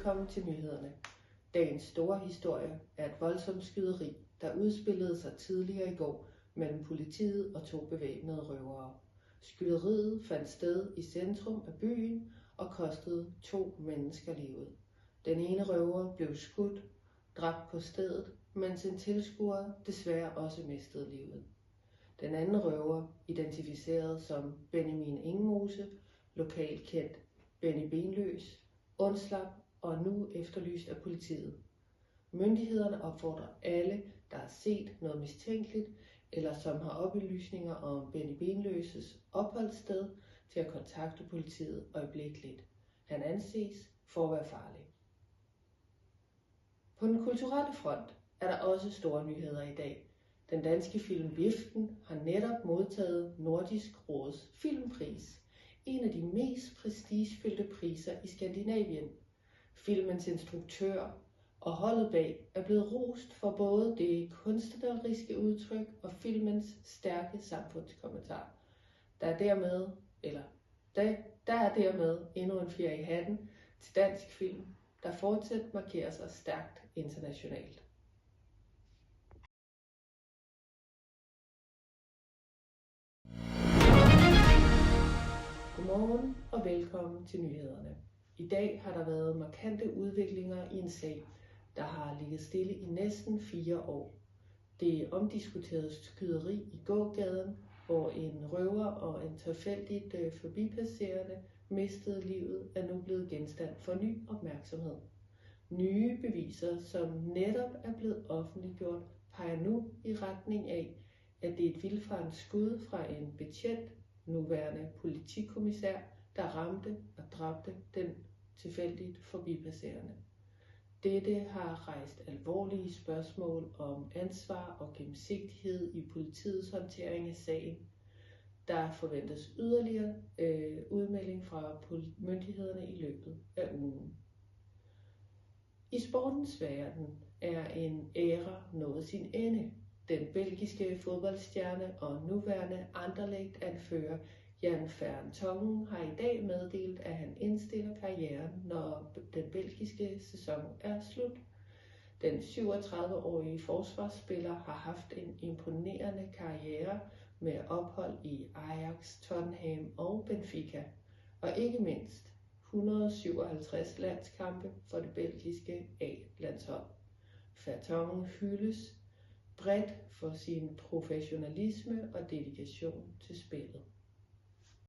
velkommen til nyhederne. Dagens store historie er et voldsomt skyderi, der udspillede sig tidligere i går mellem politiet og to bevæbnede røvere. Skyderiet fandt sted i centrum af byen og kostede 2 mennesker livet. Den ene røver blev skudt, dræbt på stedet, mens en tilskuer desværre også mistede livet. Den anden røver, identificeret som Benjamin Ingemose, lokalt kendt Benny Benløs, undslap og er nu efterlyst af politiet. Myndighederne opfordrer alle, der har set noget mistænkeligt, eller som har oplysninger om Benny Benløses opholdssted, til at kontakte politiet øjeblikkeligt. Han anses for at være farlig. På den kulturelle front er der også store nyheder i dag. Den danske film Viften har netop modtaget Nordisk Råds Filmpris, en af de mest prestigefyldte priser i Skandinavien. Filmens instruktør og holdet bag er blevet rost for både det kunstneriske udtryk og filmens stærke samfundskommentar. Der er dermed endnu en fjer i hatten til dansk film, der fortsat markerer sig stærkt internationalt. Godmorgen og velkommen til nyhederne. I dag har der været markante udviklinger i en sag, der har ligget stille i næsten 4 år. Det omdiskuterede skyderi i gågaden, hvor en røver og en tilfældigt forbipasserende mistede livet, er nu blevet genstand for ny opmærksomhed. Nye beviser, som netop er blevet offentliggjort, peger nu i retning af, at det er et vildfarent skud fra en betjent, nuværende politikommissær, der ramte og dræbte den tilfældigt forbipasserende. Dette har rejst alvorlige spørgsmål om ansvar og gennemsigtighed i politiets håndtering af sagen. Der forventes yderligere udmelding fra myndighederne i løbet af ugen. I sportens verden er en æra nået sin ende. Den belgiske fodboldstjerne og nuværende Anderlecht-anfører Jan Vertonghen har i dag meddelt, at han indstiller karrieren, når den belgiske sæson er slut. Den 37-årige forsvarsspiller har haft en imponerende karriere med ophold i Ajax, Tottenham og Benfica, og ikke mindst 157 landskampe for det belgiske A-landshold. Vertonghen hyldes bredt for sin professionalisme og dedikation til spillet.